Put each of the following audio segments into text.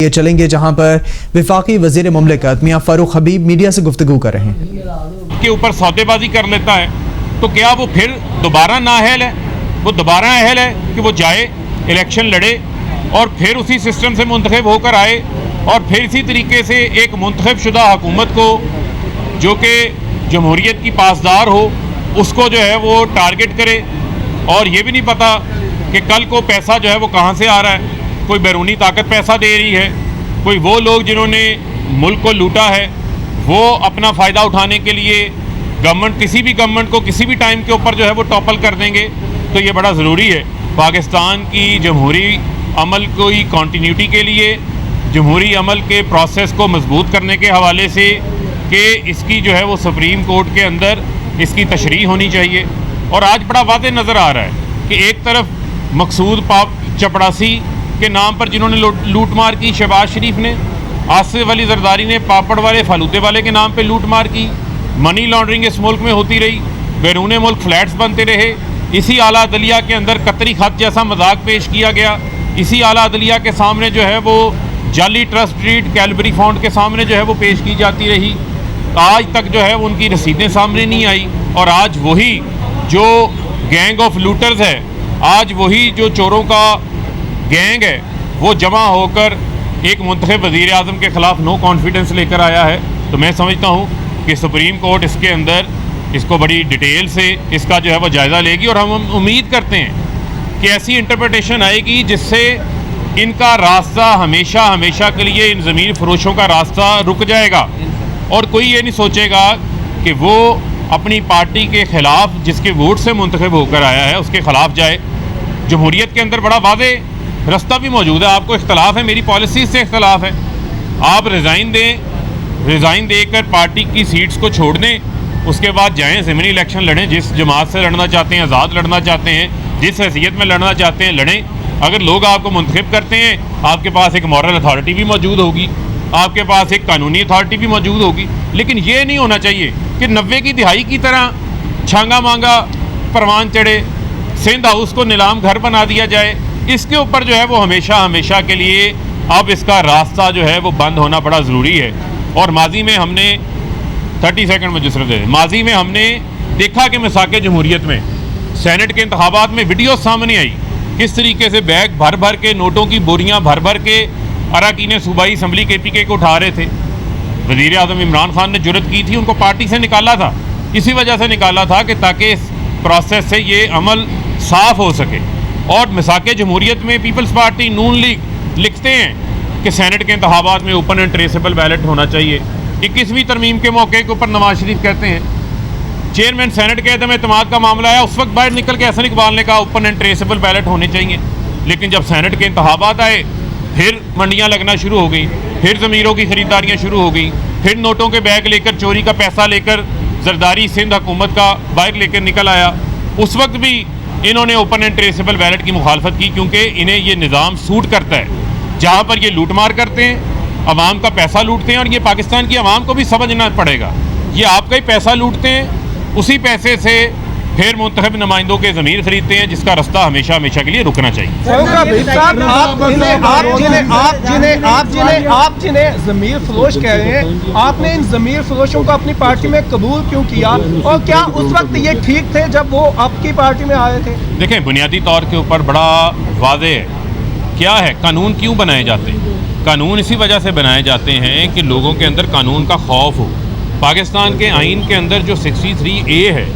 یہ چلیں گے جہاں پر وفاقی وزیر مملکت میاں فاروق حبیب میڈیا سے گفتگو کر رہے ہیں کے اوپر سودے بازی کر لیتا ہے تو کیا وہ پھر دوبارہ نااہل ہے؟ وہ دوبارہ اہل ہے کہ وہ جائے الیکشن لڑے اور پھر اسی سسٹم سے منتخب ہو کر آئے اور پھر اسی طریقے سے ایک منتخب شدہ حکومت کو جو کہ جمہوریت کی پاسدار ہو اس کو جو ہے وہ ٹارگٹ کرے اور یہ بھی نہیں پتہ کہ کل کو پیسہ جو ہے وہ کہاں سے آ رہا ہے؟ کوئی بیرونی طاقت پیسہ دے رہی ہے، کوئی وہ لوگ جنہوں نے ملک کو لوٹا ہے وہ اپنا فائدہ اٹھانے کے لیے گورنمنٹ کسی بھی گورنمنٹ کو کسی بھی ٹائم کے اوپر جو ہے وہ ٹاپل کر دیں گے۔ تو یہ بڑا ضروری ہے پاکستان کی جمہوری عمل کی کنٹینیوٹی کے لیے، جمہوری عمل کے پروسیس کو مضبوط کرنے کے حوالے سے کہ اس کی جو ہے وہ سپریم کورٹ کے اندر اس کی تشریح ہونی چاہیے۔ اور آج بڑا واضح نظر آ رہا ہے کہ ایک طرف مقصود چپڑاسی کے نام پر جنہوں نے لوٹ مار کی، شہباز شریف نے، آصف علی زرداری نے پاپڑ والے فالوتے والے کے نام پہ لوٹ مار کی، منی لانڈرنگ اس ملک میں ہوتی رہی، بیرون ملک فلیٹس بنتے رہے، اسی اعلیٰ عدلیہ کے اندر قطری خط جیسا مذاق پیش کیا گیا، اسی اعلیٰ عدلیہ کے سامنے جو ہے وہ جعلی ٹرسٹ ڈیڈ کیلبری فنڈ کے سامنے جو ہے وہ پیش کی جاتی رہی، آج تک جو ہے ان کی رسیدیں سامنے نہیں آئی۔ اور آج وہی جو گینگ آف لوٹرز ہے، آج وہی جو چوروں کا گینگ ہے وہ جمع ہو کر ایک منتخب وزیر اعظم کے خلاف نو کانفیڈنس لے کر آیا ہے۔ تو میں سمجھتا ہوں کہ سپریم کورٹ اس کے اندر اس کو بڑی ڈیٹیل سے اس کا جو ہے وہ جائزہ لے گی اور ہم امید کرتے ہیں کہ ایسی انٹرپریٹیشن آئے گی جس سے ان کا راستہ ہمیشہ کے لیے ان ضمیر فروشوں کا راستہ رک جائے گا اور کوئی یہ نہیں سوچے گا کہ وہ اپنی پارٹی کے خلاف جس کے ووٹ سے منتخب ہو کر آیا ہے اس کے خلاف جائے۔ جمہوریت کے اندر بڑا واضح رستہ بھی موجود ہے، آپ کو اختلاف ہے، میری پالیسیز سے اختلاف ہے، آپ ریزائن دے کر پارٹی کی سیٹس کو چھوڑ دیں، اس کے بعد جائیں ضمنی الیکشن لڑیں، جس جماعت سے لڑنا چاہتے ہیں آزاد لڑنا چاہتے ہیں، جس حیثیت میں لڑنا چاہتے ہیں لڑیں۔ اگر لوگ آپ کو منتخب کرتے ہیں آپ کے پاس ایک مورل اتھارٹی بھی موجود ہوگی، آپ کے پاس ایک قانونی اتھارٹی بھی موجود ہوگی، لیکن یہ نہیں ہونا چاہیے کہ 90 کی دہائی کی طرح چھانگا مانگا پروان چڑھے، سندھ ہاؤس کو نیلام گھر بنا دیا جائے۔ اس کے اوپر جو ہے وہ ہمیشہ کے لیے اب اس کا راستہ جو ہے وہ بند ہونا بڑا ضروری ہے۔ اور ماضی میں ہم نے 30 سیکنڈ میں جسر دے ماضی میں ہم نے دیکھا کہ مساق جمہوریت میں سینٹ کے انتخابات میں ویڈیو سامنے آئی کس طریقے سے بیگ بھر کے نوٹوں کی بوریاں بھر کے اراکین صوبائی اسمبلی KPK کو اٹھا رہے تھے۔ وزیر اعظم عمران خان نے جرأت کی تھی، ان کو پارٹی سے نکالا تھا، اسی وجہ سے نکالا تھا کہ تاکہ اس پروسیس سے یہ عمل صاف ہو سکے۔ اور مساق جمہوریت میں پیپلز پارٹی نون لیگ لکھتے ہیں کہ سینٹ کے انتخابات میں اوپن اینڈ ٹریسیبل بیلٹ ہونا چاہیے۔ 21ویں ترمیم کے موقع کے اوپر نواز شریف کہتے ہیں چیئرمین سینٹ کے عدم اعتماد کا معاملہ آیا، اس وقت باہر نکل کے حسن اقبال نے کہا اوپن اینڈ ٹریسیبل بیلٹ ہونے چاہیے، لیکن جب سینٹ کے انتخابات آئے پھر منڈیاں لگنا شروع ہو گئیں، پھر ضمیروں کی خریداریاں شروع ہو گئیں، پھر نوٹوں کے بیگ لے کر چوری کا پیسہ لے کر زرداری سندھ حکومت کا باہر لے کر نکل آیا۔ اس وقت بھی انہوں نے اوپن اینڈ ٹریسیبل بیلٹ کی مخالفت کی کیونکہ انہیں یہ نظام سوٹ کرتا ہے جہاں پر یہ لوٹ مار کرتے ہیں، عوام کا پیسہ لوٹتے ہیں۔ اور یہ پاکستان کی عوام کو بھی سمجھنا پڑے گا، یہ آپ کا ہی پیسہ لوٹتے ہیں، اسی پیسے سے پھر منتخب نمائندوں کے ضمیر خریدتے ہیں جس کا رستہ ہمیشہ کے لیے رکنا چاہیے۔ آپ جنہیں ضمیر فروش کہہ رہے ہیں، آپ نے ان ضمیر فروشوں کو اپنی پارٹی میں قبول کیوں کیا اور کیا اس وقت یہ ٹھیک تھے جب وہ آپ کی پارٹی میں آئے تھے؟ دیکھیں، بنیادی طور کے اوپر بڑا واضح ہے کیا ہے قانون کیوں بنائے جاتے ہیں۔ قانون اسی وجہ سے بنائے جاتے ہیں کہ لوگوں کے اندر قانون کا خوف ہو۔ پاکستان کے آئین کے اندر جو 63A ہے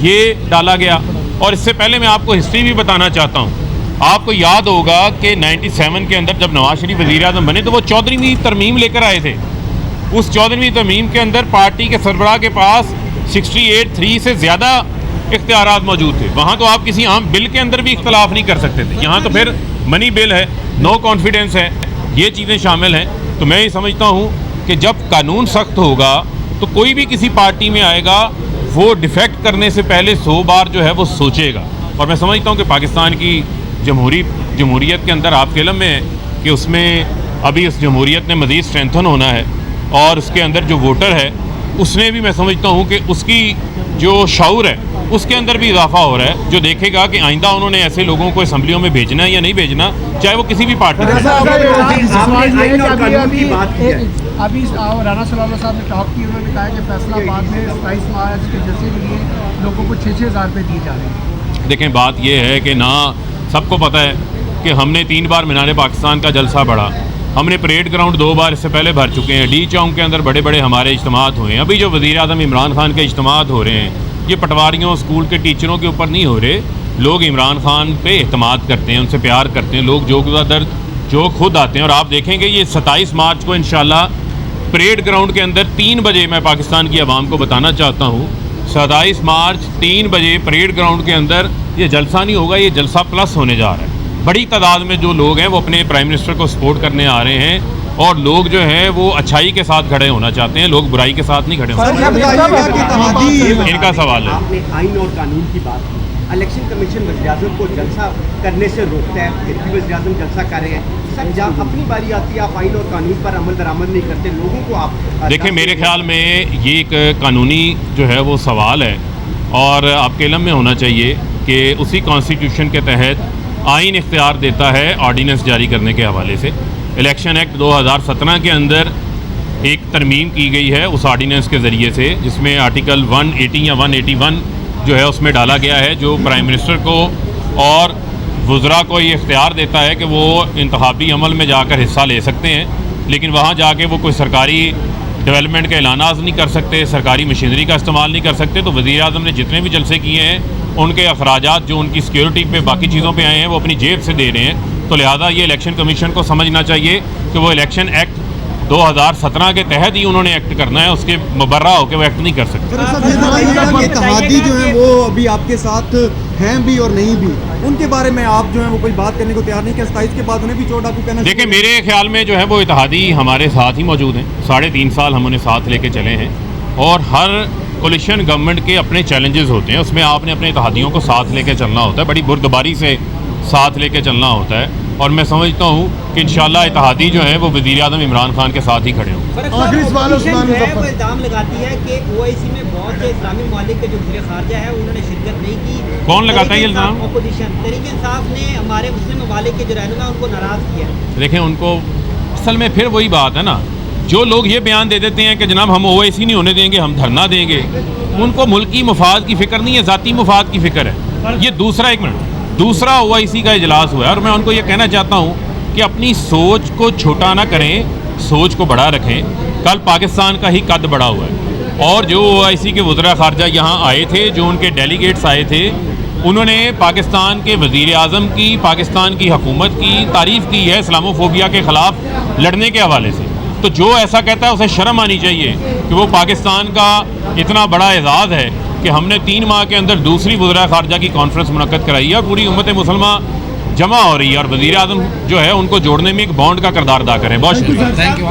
یہ ڈالا گیا، اور اس سے پہلے میں آپ کو ہسٹری بھی بتانا چاہتا ہوں۔ آپ کو یاد ہوگا کہ 97 کے اندر جب نواز شریف وزیر اعظم بنے تو وہ 14ویں ترمیم لے کر آئے تھے۔ اس 14ویں ترمیم کے اندر پارٹی کے سربراہ کے پاس 68(3) سے زیادہ اختیارات موجود تھے۔ وہاں تو آپ کسی عام بل کے اندر بھی اختلاف نہیں کر سکتے تھے، یہاں تو پھر منی بل ہے، نو کانفیڈنس ہے، یہ چیزیں شامل ہیں۔ تو میں یہ سمجھتا ہوں کہ جب قانون سخت ہوگا تو کوئی بھی کسی پارٹی میں آئے گا وہ ڈیفیکٹ کرنے سے پہلے 100 بار جو ہے وہ سوچے گا۔ اور میں سمجھتا ہوں کہ پاکستان کی جمہوریت کے اندر آپ کے علم میں ہے کہ اس میں ابھی اس جمہوریت نے مزید اسٹرینتھن ہونا ہے، اور اس کے اندر جو ووٹر ہے اس نے بھی میں سمجھتا ہوں کہ اس کی جو شعور ہے اس کے اندر بھی اضافہ ہو رہا ہے، جو دیکھے گا کہ آئندہ انہوں نے ایسے لوگوں کو اسمبلیوں میں بھیجنا ہے یا نہیں بھیجنا، چاہے وہ کسی بھی پارٹی میں۔ ابھی رانا صلی اللہ صاحب نے ٹاک کی، انہوں نے کہا کہ فیصلہ آباد میں 27 مارچ کے جلسے کے لیے لوگوں کو 6,000 روپے دیے جا رہے ہیں۔ دیکھیں بات یہ ہے کہ نہ سب کو پتہ ہے کہ ہم نے 3 بار مینار پاکستان کا جلسہ بڑھا، ہم نے پریڈ گراؤنڈ 2 بار اس سے پہلے بھر چکے ہیں، ڈی چونک کے اندر بڑے بڑے ہمارے اجتماعات ہوئے ہیں، ابھی جو وزیر اعظم عمران خان کے اجتماعات ہو رہے ہیں یہ پٹواریوں اسکول کے ٹیچروں کے اوپر نہیں ہو رہے، لوگ عمران خان پہ اعتماد کرتے ہیں، ان سے پیار کرتے ہیں، لوگ جو خود آتے ہیں، اور آپ دیکھیں گے یہ 27 مارچ کو انشاءاللہ پریڈ گراؤنڈ کے اندر 3 بجے میں پاکستان کی عوام کو بتانا چاہتا ہوں 27 مارچ 3 بجے پریڈ گراؤنڈ کے اندر یہ جلسہ نہیں ہوگا، یہ جلسہ پلس ہونے جا رہا ہے۔ بڑی تعداد میں جو لوگ ہیں وہ اپنے پرائم منسٹر کو سپورٹ کرنے آ رہے ہیں، اور لوگ جو ہیں وہ اچھائی کے ساتھ کھڑے ہونا چاہتے ہیں، لوگ برائی کے ساتھ نہیں کھڑے ہونا۔ ان کا سوال ہے۔ آپ نے آئین اور قانون کی بات کی، الیکشن کمیشن وزیر اعظم کو جلسہ کرنے سے روکتا ہے، پھر بھی وزیر اعظم جلسہ کر رہے ہیں، سر جب اپنی باری آتی ہے آپ آئین اور قانون پر عمل درآمد نہیں کرتے، لوگوں کو آپ دیکھیں میرے خیال میں یہ ایک قانونی جو ہے وہ سوال ہے، اور آپ کے علم میں ہونا چاہیے کہ اسی کانسٹیٹیوشن کے تحت آئین اختیار دیتا ہے آرڈیننس جاری کرنے کے حوالے سے۔ الیکشن ایکٹ 2017 کے اندر ایک ترمیم کی گئی ہے اس آرڈیننس کے ذریعے سے، جس میں آرٹیکل 180 یا 181 جو ہے اس میں ڈالا گیا ہے، جو پرائم منسٹر کو اور وزراء کو یہ اختیار دیتا ہے کہ وہ انتخابی عمل میں جا کر حصہ لے سکتے ہیں، لیکن وہاں جا کے وہ کوئی سرکاری ڈیولپمنٹ کے اعلانات نہیں کر سکتے، سرکاری مشینری کا استعمال نہیں کر سکتے۔ تو وزیر اعظم نے جتنے بھی جلسے کیے ہیں ان کے اخراجات جو ان کی سیکیورٹی پہ باقی چیزوں پہ آئے ہیں وہ اپنی جیب سے دے رہے ہیں، تو لہٰذا یہ الیکشن کمیشن کو سمجھنا چاہیے کہ وہ الیکشن ایکٹ 2017 کے تحت ہی انہوں نے ایکٹ کرنا ہے، اس کے مبرہ ہو کے وہ ایکٹ نہیں کر سکتے۔ اتحادی جو ہیں وہ ابھی آپ کے ساتھ ہیں بھی اور نہیں بھی، ان کے بارے میں آپ جو ہیں وہ کوئی بات کرنے کو تیار نہیں کہ 27 کے بعد انہیں بھی چوٹ ڈاکو کہنا؟ دیکھیں میرے خیال میں جو ہے وہ اتحادی ہمارے ساتھ ہی موجود ہیں، 3.5 سال ہم انہیں ساتھ لے کے چلے ہیں، اور ہر کولیشن گورنمنٹ کے اپنے چیلنجز ہوتے ہیں، اس میں آپ نے اپنے اتحادیوں کو ساتھ لے کے چلنا ہوتا ہے، بڑی بردباری سے ساتھ لے کے چلنا ہوتا ہے، اور میں سمجھتا ہوں کہ انشاءاللہ اتحادی جو ہیں وہ وزیر اعظم عمران خان کے ساتھ ہی کھڑے ہوں۔ آخری سوال وہ الزام لگاتی ہے کہ OIC میں بہت سے اسلامی ممالک کے جو وزیر خارجہ ہے انہوں نے شرکت نہیں کی۔ کون لگاتا ہے یہ الزام؟ اپوزیشن تحریک انصاف نے ہمارے مسلم ممالک کے جو رہنما ان کو ناراض کیا ہے۔ دیکھیں ان کو اصل میں پھر وہی بات ہے نا، جو لوگ یہ بیان دے دیتے ہیں کہ جناب ہم OIC نہیں ہونے دیں گے، ہم دھرنا دیں گے، ان کو ملکی مفاد کی فکر نہیں ہے، ذاتی مفاد کی فکر ہے۔ یہ دوسرا OIC کا اجلاس ہوا ہے، اور میں ان کو یہ کہنا چاہتا ہوں کہ اپنی سوچ کو چھوٹا نہ کریں، سوچ کو بڑا رکھیں۔ کل پاکستان کا ہی قد بڑا ہوا ہے، اور جو OIC کے وزراء خارجہ یہاں آئے تھے، جو ان کے ڈیلیگیٹس آئے تھے، انہوں نے پاکستان کے وزیر اعظم کی، پاکستان کی حکومت کی تعریف کی ہے اسلاموفوبیا کے خلاف لڑنے کے حوالے سے۔ تو جو ایسا کہتا ہے اسے شرم آنی چاہیے کہ وہ پاکستان کا اتنا بڑا اعزاز ہے کہ ہم نے 3 ماہ کے اندر دوسری وزراء خارجہ کی کانفرنس منعقد کرائی ہے، اور پوری امت مسلمہ جمع ہو رہی ہے، اور وزیر اعظم جو ہے ان کو جوڑنے میں ایک بانڈ کا کردار ادا کریں۔ بہت شکریہ۔